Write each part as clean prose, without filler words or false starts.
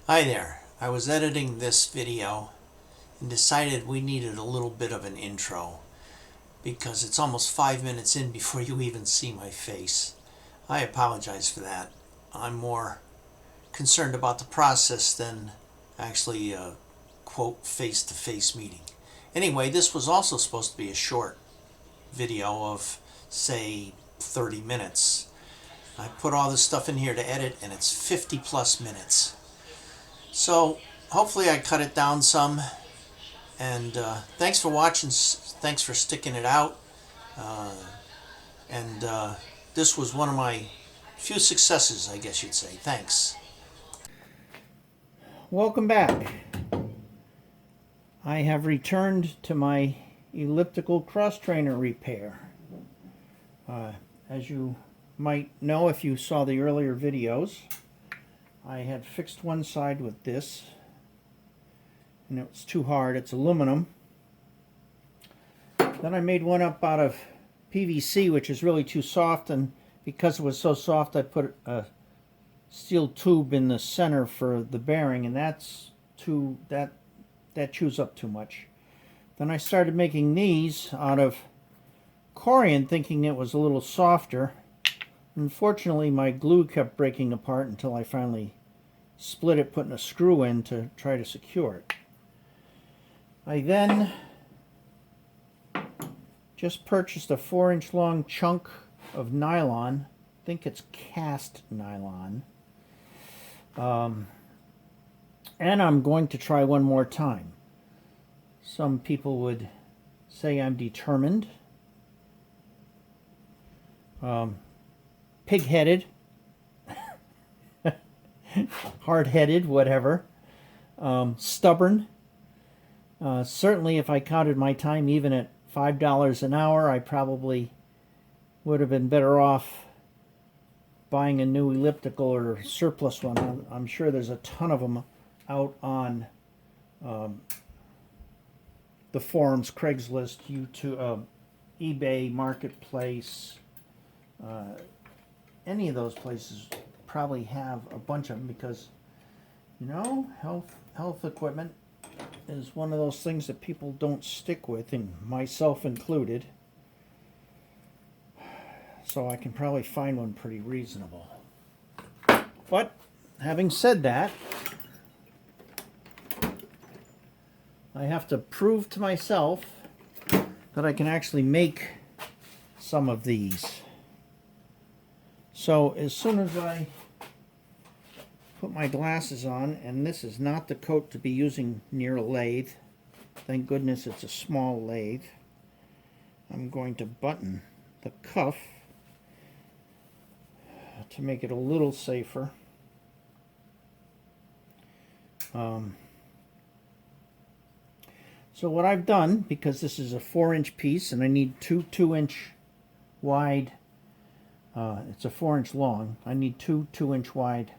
Hi there. I was editing this video and decided we needed a little bit of an intro because it's almost 5 minutes in before you even see my face. I apologize for that. I'm more concerned about the process than actually a quote face-to-face meeting. Anyway, this was also supposed to be a short video of say 30 minutes. I put all this stuff in here to edit and it's 50 plus minutes. So hopefully I cut it down some, and thanks for watching, thanks for sticking it out, and this was one of my few successes, I guess you'd say. Thanks. Welcome back. I have returned to my elliptical cross trainer repair. As you might know if you saw the earlier videos, I had fixed one side with this, and it was too hard. It's aluminum. Then I made one up out of PVC, which is really too soft, and because it was so soft I put a steel tube in the center for the bearing, and that chews up too much. Then I started making these out of corian, thinking it was a little softer. Unfortunately, my glue kept breaking apart until I finally split it, putting a screw in to try to secure it. I then just purchased a 4-inch long chunk of nylon. I think it's cast nylon. And I'm going to try one more time. Some people would say I'm determined. Pig-headed, hard-headed, whatever, stubborn. Certainly if I counted my time even at $5 an hour, I probably would have been better off buying a new elliptical or surplus one. I'm sure there's a ton of them out on the forums, Craigslist, YouTube, eBay, Marketplace. Any of those places probably have a bunch of them because, you know, health equipment is one of those things that people don't stick with, and myself included. So I can probably find one pretty reasonable. But having said that, I have to prove to myself that I can actually make some of these. So as soon as I put my glasses on, and this is not the coat to be using near a lathe, thank goodness it's a small lathe, I'm going to button the cuff to make it a little safer. So what I've done, because this is a 4-inch piece and I need two 2-inch wide, it's a 4-inch long, I need two 2-inch wide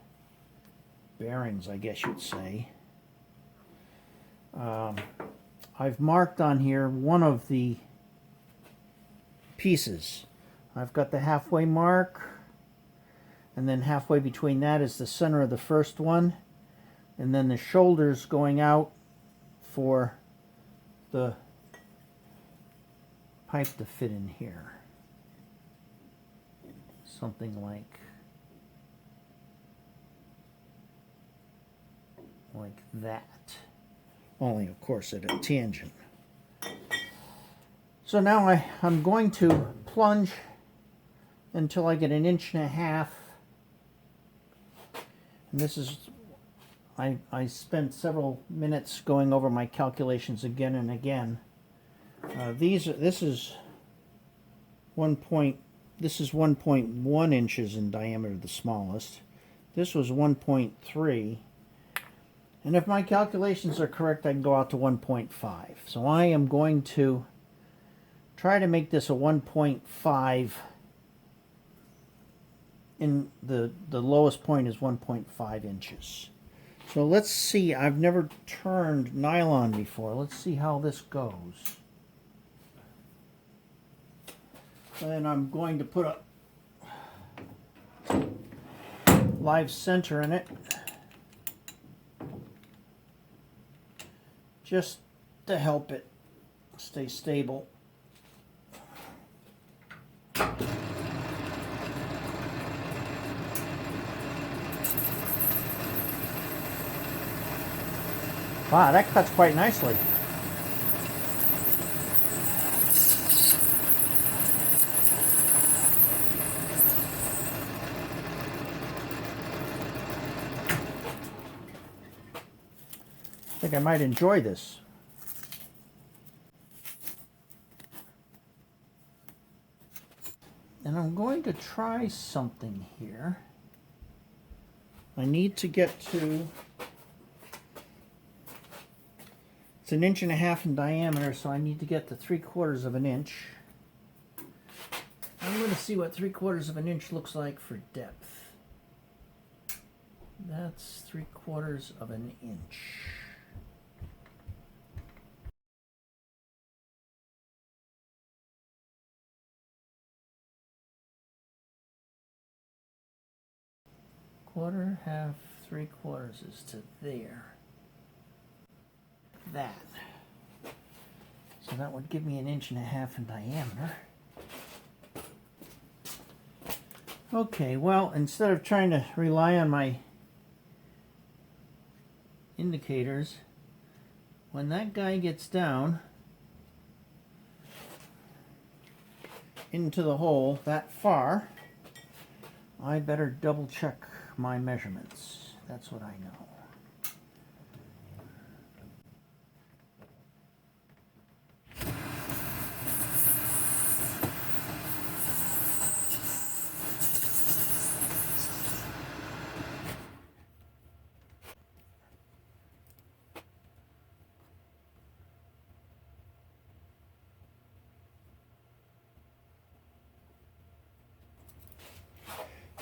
bearings, I guess you'd say. I've marked on here one of the pieces. I've got the halfway mark, and then halfway between that is the center of the first one, and then the shoulders going out for the pipe to fit in here. Something like that. Only, of course, at a tangent. So now I'm going to plunge until I get 1.5 inches. And this is, I spent several minutes going over my calculations again and again. This is 1.1 inches in diameter, the smallest. This was 1.3. And if my calculations are correct, I can go out to 1.5. So I am going to try to make this a 1.5. In the lowest point is 1.5 inches. So let's see. I've never turned nylon before. Let's see how this goes. And I'm going to put a live center in it. just to help it stay stable. Wow, that cuts quite nicely. I think I might enjoy this. And I'm going to try something here. I need to get to, it's 1.5 inches in diameter, so I need to get to 3/4 of an inch. I'm going to see what 3/4 of an inch looks like for depth. That's 3/4 of an inch. Quarter, half, 3/4 is to there. That. So that would give me 1.5 inches in diameter. Okay, well, instead of trying to rely on my indicators, when that guy gets down into the hole that far, I better double check my measurements. That's what I know.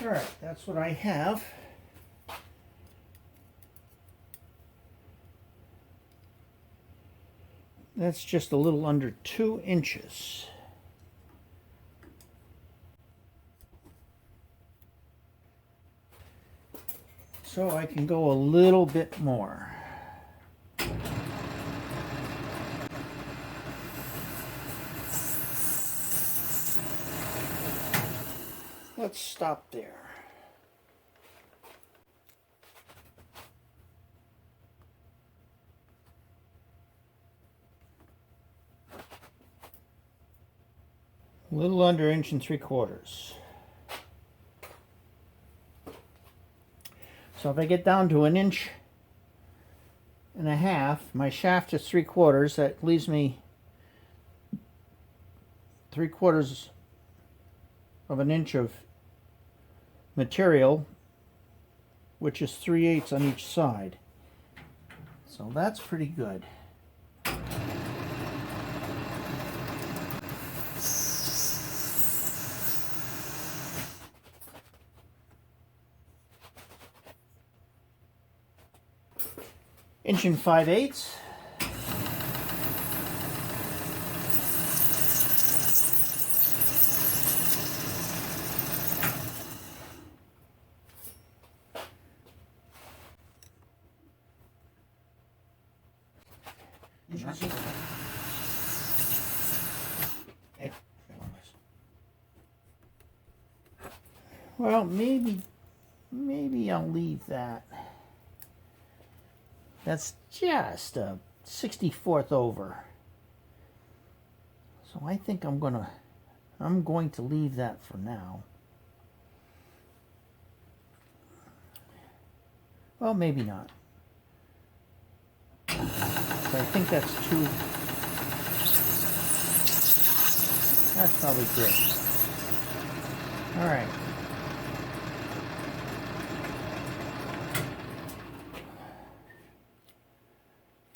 All right, that's what I have. That's just a little under 2 inches. So I can go a little bit more. Let's stop there. A little under 1 3/4. So if I get down to 1.5 inches, my shaft is 3/4. That leaves me 3/4 of an inch of material, which is 3/8 on each side. So that's pretty good. Inch and 5/8. Well, maybe I'll leave that. That's just a 64th over. So I think I'm going to leave that for now. Well, maybe not. But I think that's too. That's probably good. All right.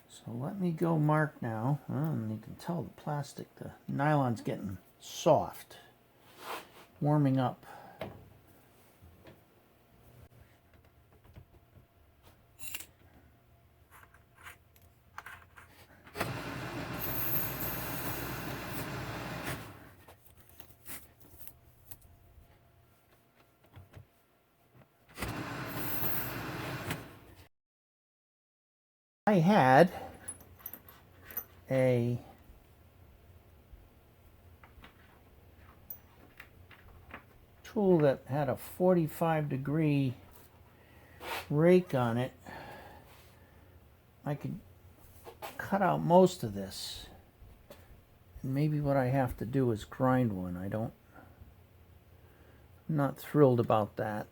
So let me go mark now. And you can tell the plastic, the nylon's getting soft, warming up. I had a tool that had a 45-degree rake on it, I could cut out most of this. And maybe what I have to do is grind one. I'm not thrilled about that.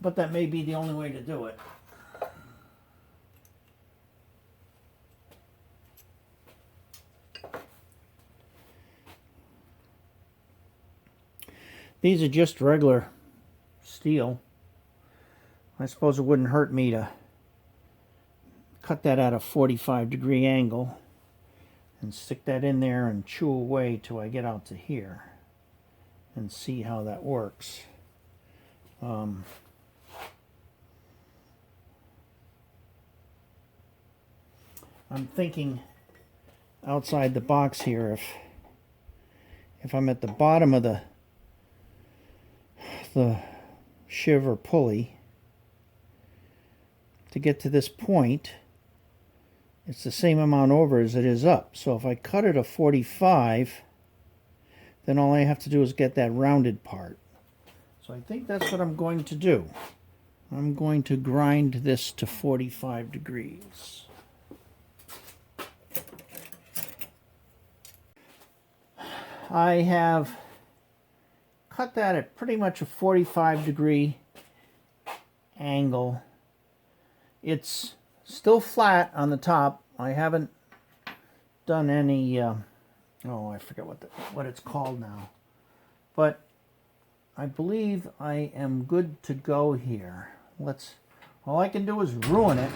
But that may be the only way to do it. These are just regular steel. I suppose it wouldn't hurt me to cut that at a 45-degree angle and stick that in there and chew away till I get out to here and see how that works. I'm thinking outside the box here. If I'm at the bottom of the sheave or pulley, to get to this point, it's the same amount over as it is up. So if I cut it a 45, then all I have to do is get that rounded part. So I think that's what I'm going to do. I'm going to grind this to 45 degrees. I have cut that at pretty much a 45-degree angle. It's still flat on the top. I haven't done any, oh, I forget what it's called now. But I believe I am good to go here. All I can do is ruin it.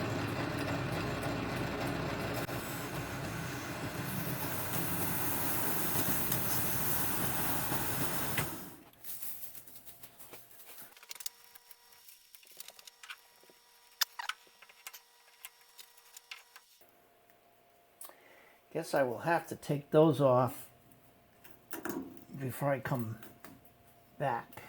Guess I will have to take those off before I come back.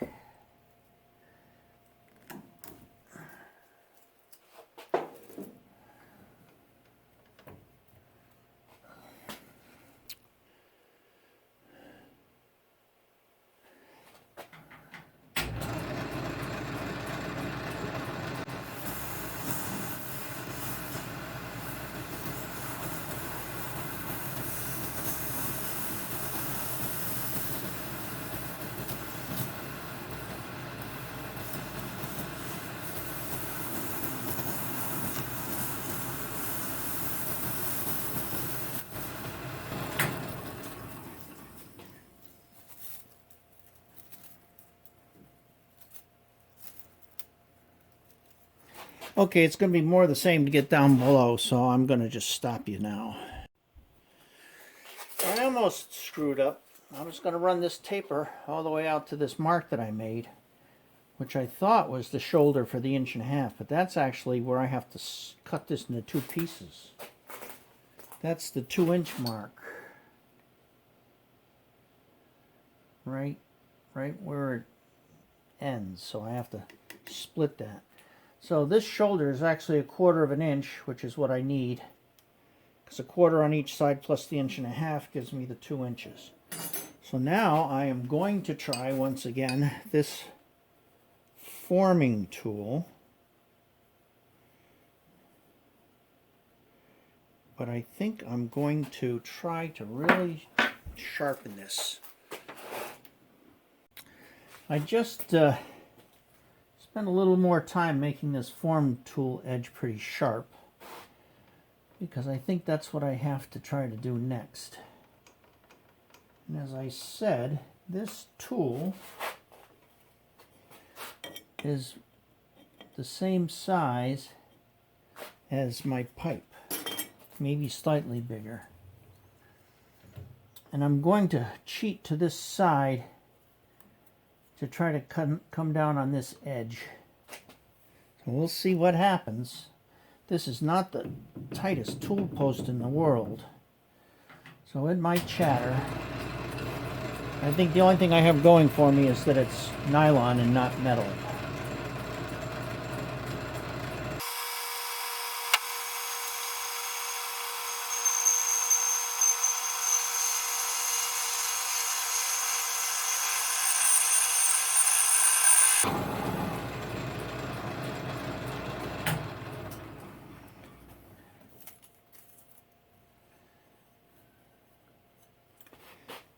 Okay, it's going to be more of the same to get down below, so I'm going to just stop you now. I almost screwed up. I was going to run this taper all the way out to this mark that I made, which I thought was the shoulder for the 1.5 inch, but that's actually where I have to cut this into 2 pieces. That's the 2-inch mark. Right where it ends, so I have to split that. So this shoulder is actually 1/4 inch, which is what I need, because 1/4 on each side plus the 1.5 inch gives me the 2 inches. So now I am going to try once again this forming tool, but I think I'm going to try to really sharpen this. I just spend a little more time making this form tool edge pretty sharp, because I think that's what I have to try to do next. And as I said, this tool is the same size as my pipe, maybe slightly bigger. And I'm going to cheat to this side to try to come down on this edge. So we'll see what happens. This is not the tightest tool post in the world, so it might chatter. I think the only thing I have going for me is that it's nylon and not metal.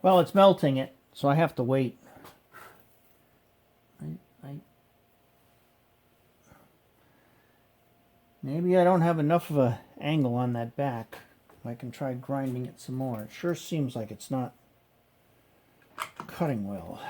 Well, it's melting it, so I have to wait. Maybe I don't have enough of an angle on that back. I can try grinding it some more. It sure seems like it's not cutting well.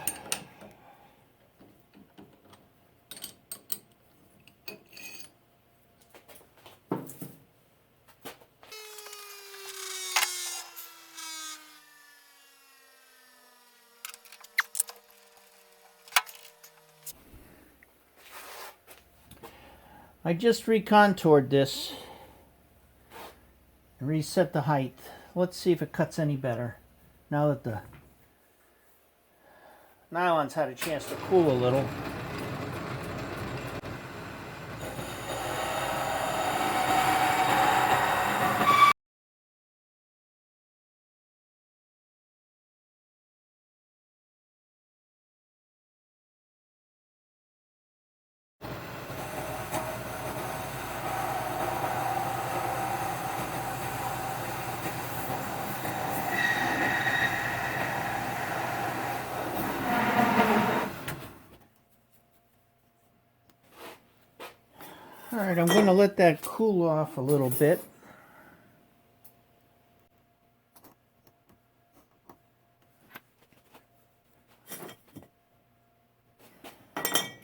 I just recontoured this and reset the height. Let's see if it cuts any better now that the nylon's had a chance to cool a little. Alright, I'm going to let that cool off a little bit.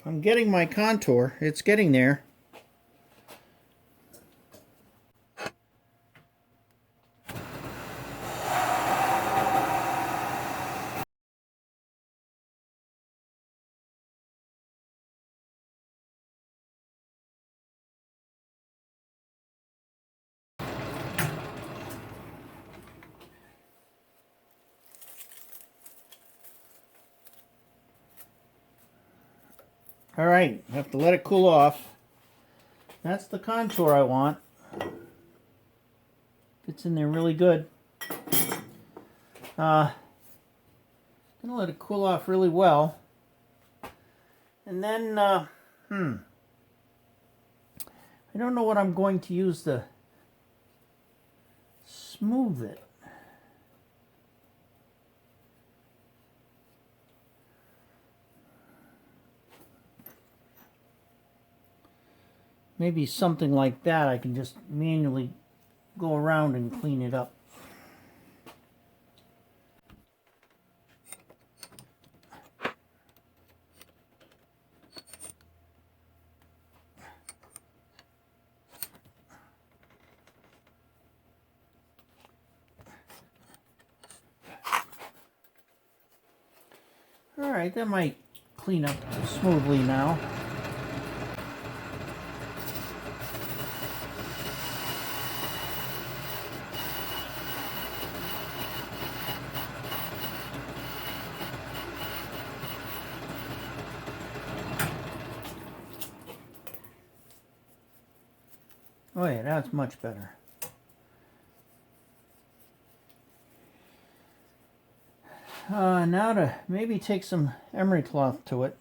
I'm getting my contour. It's getting there. Alright, I have to let it cool off. That's the contour I want. Fits in there really good. Gonna let it cool off really well. And then, I don't know what I'm going to use to smooth it. Maybe something like that. I can just manually go around and clean it up. Alright, that might clean up smoothly now. Oh yeah, that's much better. Now to maybe take some emery cloth to it.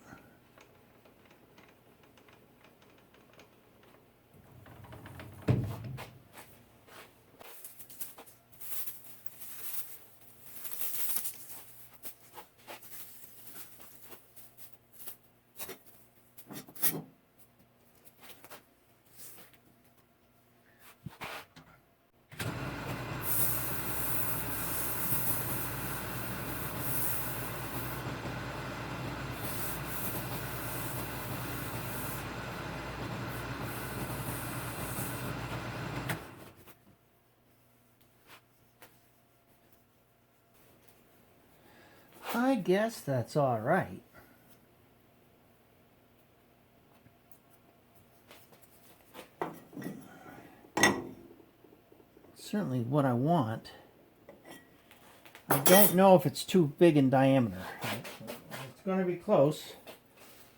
I guess that's all right. Certainly what I want. I don't know if it's too big in diameter. It's going to be close,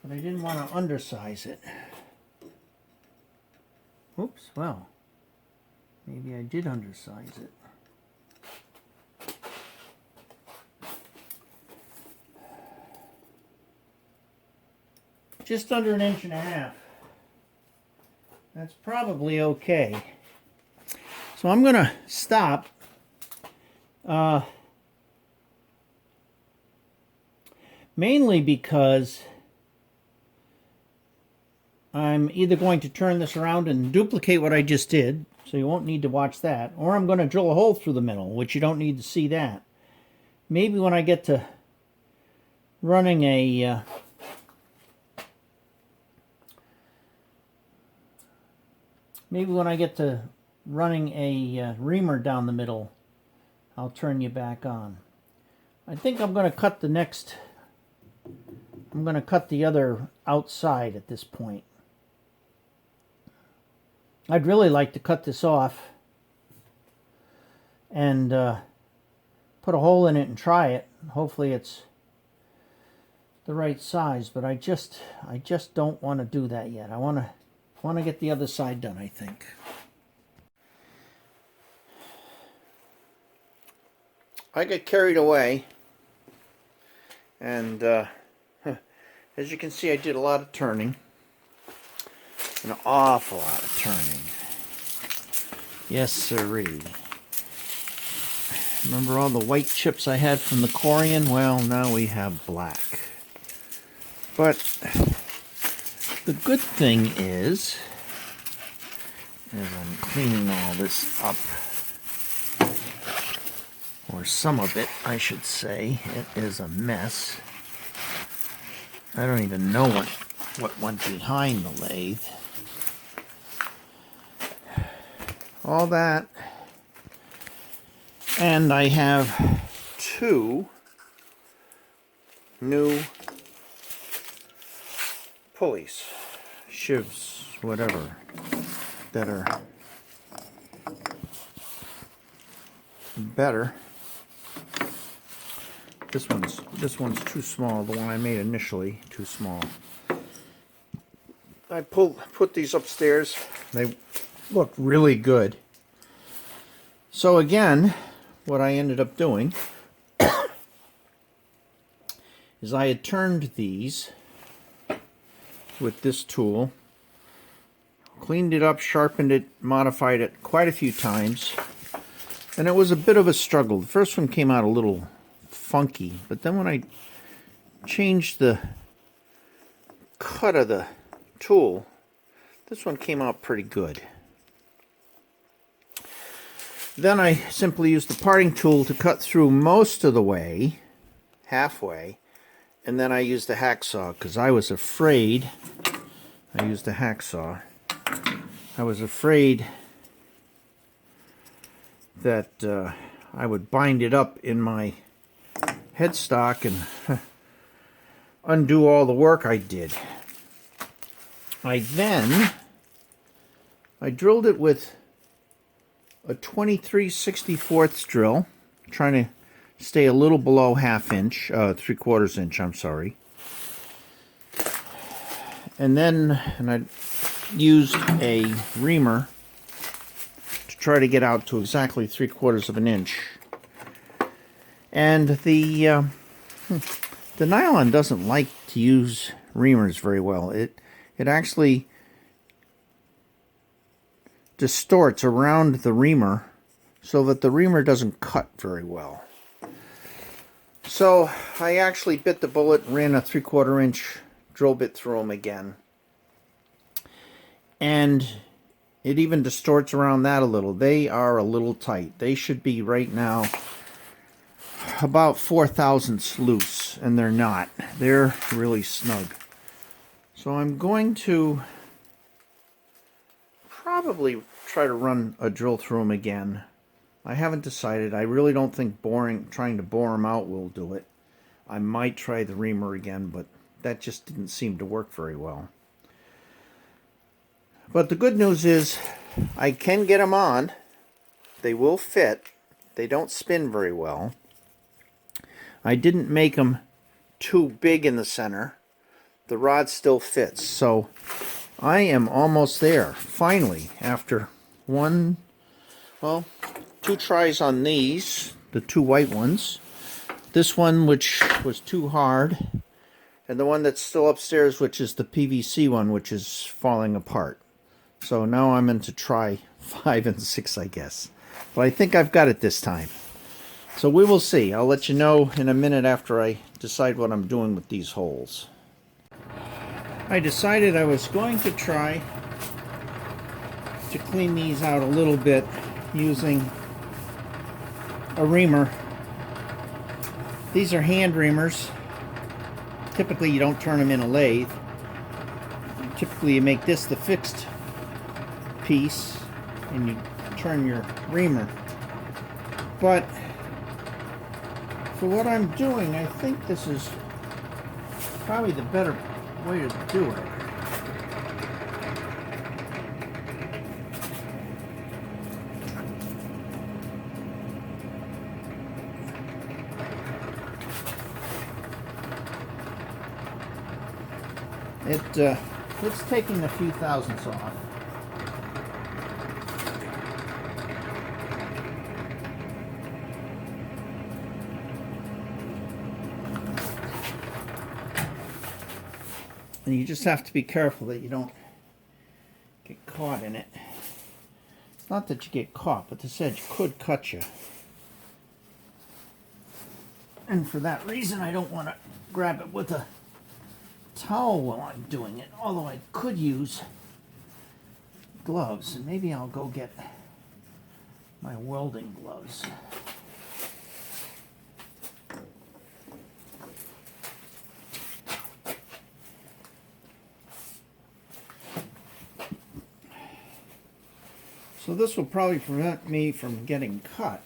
but I didn't want to undersize it. Oops, well, maybe I did undersize it. Just under 1.5 inches. That's probably okay. So I'm going to stop. Mainly because I'm either going to turn this around and duplicate what I just did, so you won't need to watch that, or I'm going to drill a hole through the middle, which you don't need to see that. Maybe when I get to running a reamer down the middle, I'll turn you back on. I think I'm going to cut the other outside at this point. I'd really like to cut this off and put a hole in it and try it. Hopefully it's the right size, but I just don't want to do that yet. I want to get the other side done, I think. I got carried away, and as you can see, I did a lot of turning. An awful lot of turning. Yes, sirree. Remember all the white chips I had from the Corian? Well, now we have black. But the good thing is, as I'm cleaning all this up, or some of it, I should say, it is a mess. I don't even know what went behind the lathe. All that. And I have 2 new pulleys, shivs, whatever, that are better. This one's too small. The one I made initially, too small. I put these upstairs. They look really good. So again, what I ended up doing is I had turned these with this tool, cleaned it up, sharpened it, modified it quite a few times, and it was a bit of a struggle. The first one came out a little funky, but then when I changed the cut of the tool, this one came out pretty good. Then I simply used the parting tool to cut through most of the way, halfway, and then I used a hacksaw because I was afraid. I used a hacksaw. I was afraid that I would bind it up in my headstock and undo all the work I did. I drilled it with a 23/64 drill, trying to stay a little below 1/2 inch, 3/4 inch, I'm sorry. And I used a reamer to try to get out to exactly 3/4 inch. And the nylon doesn't like to use reamers very well. It actually distorts around the reamer so that the reamer doesn't cut very well. So I actually bit the bullet, ran a 3/4 inch drill bit through them again. And it even distorts around that a little. They are a little tight. They should be right now about 4/1000 loose, and they're not. They're really snug. So I'm going to probably try to run a drill through them again. I haven't decided. I really don't think trying to bore them out will do it. I might try the reamer again, but that just didn't seem to work very well. But the good news is I can get them on. They will fit. They don't spin very well. I didn't make them too big in the center. The rod still fits. So I am almost there, finally, after 2 tries on these, the 2 white ones. This one, which was too hard, and the one that's still upstairs, which is the PVC one, which is falling apart. So now I'm into try 5 and 6, I guess. But I think I've got it this time. So we will see. I'll let you know in a minute after I decide what I'm doing with these holes. I decided I was going to try to clean these out a little bit using a reamer. These are hand reamers. Typically you don't turn them in a lathe. Typically you make this the fixed piece and you turn your reamer. But for what I'm doing, I think this is probably the better way to do it. It's taking a few thousandths off. And you just have to be careful that you don't get caught in it. It's not that you get caught, but this edge could cut you. And for that reason, I don't want to grab it with a towel while I'm doing it, although I could use gloves, and maybe I'll go get my welding gloves. So this will probably prevent me from getting cut.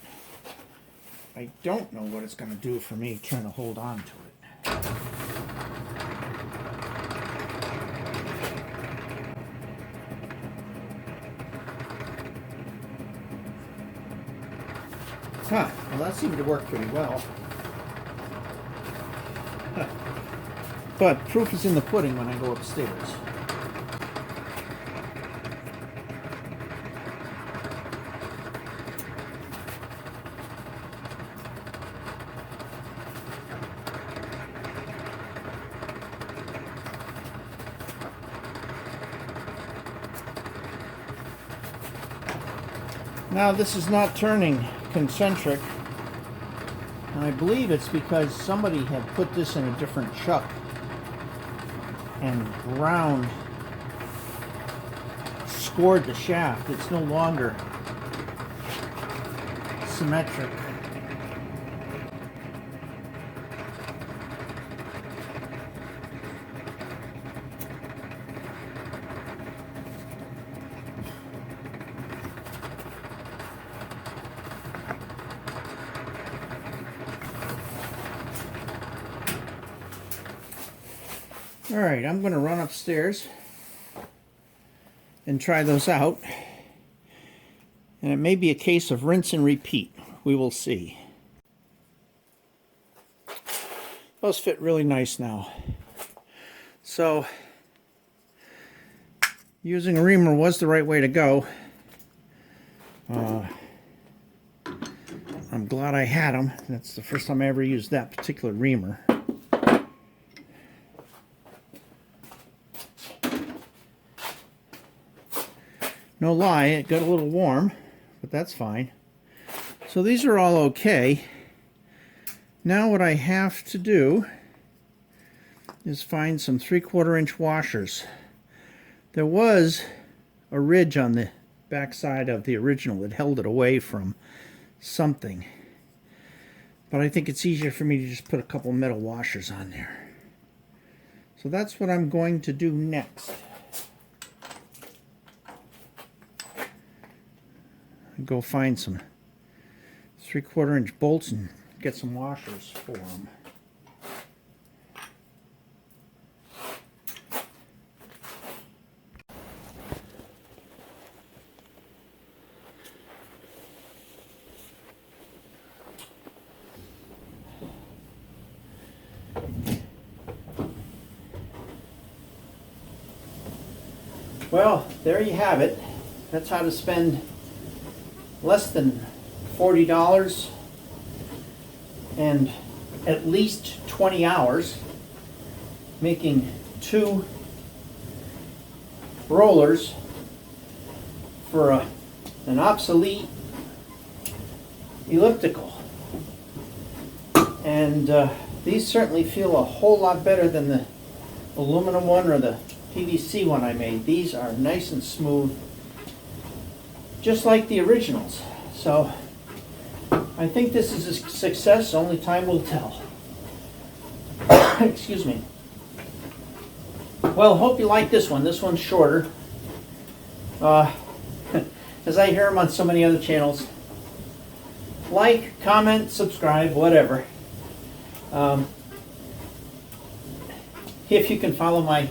I don't know what it's going to do for me trying to hold on to it. Huh, well that seemed to work pretty well. But proof is in the pudding when I go upstairs. Now this is not turning concentric, and I believe it's because somebody had put this in a different chuck and ground scored the shaft. It's no longer symmetric. Alright, I'm going to run upstairs and try those out. And it may be a case of rinse and repeat. We will see. Those fit really nice now. So, using a reamer was the right way to go. I'm glad I had them. That's the first time I ever used that particular reamer. No lie, it got a little warm, but that's fine. So these are all okay. Now what I have to do is find some 3/4 inch washers. There was a ridge on the back side of the original that held it away from something. But I think it's easier for me to just put a couple metal washers on there. So that's what I'm going to do next. Go find some 3/4 inch bolts and get some washers for them. Well, there you have it. That's how to spend less than $40 and at least 20 hours making 2 rollers for an obsolete elliptical. And these certainly feel a whole lot better than the aluminum one or the PVC one I made. These are nice and smooth, just like the originals. So I think this is a success. Only time will tell. Excuse me. Well, hope you like this one. This one's shorter. As I hear them on so many other channels. Like, comment, subscribe, whatever. If you can follow my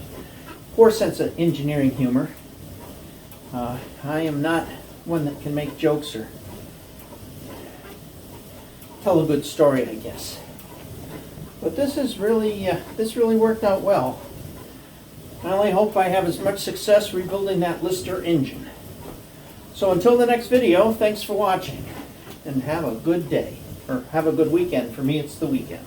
poor sense of engineering humor. I am not one that can make jokes or tell a good story, I guess. But this is really, this really worked out well. I only hope I have as much success rebuilding that Lister engine. So until the next video, thanks for watching, and have a good day, or have a good weekend. For me, it's the weekend.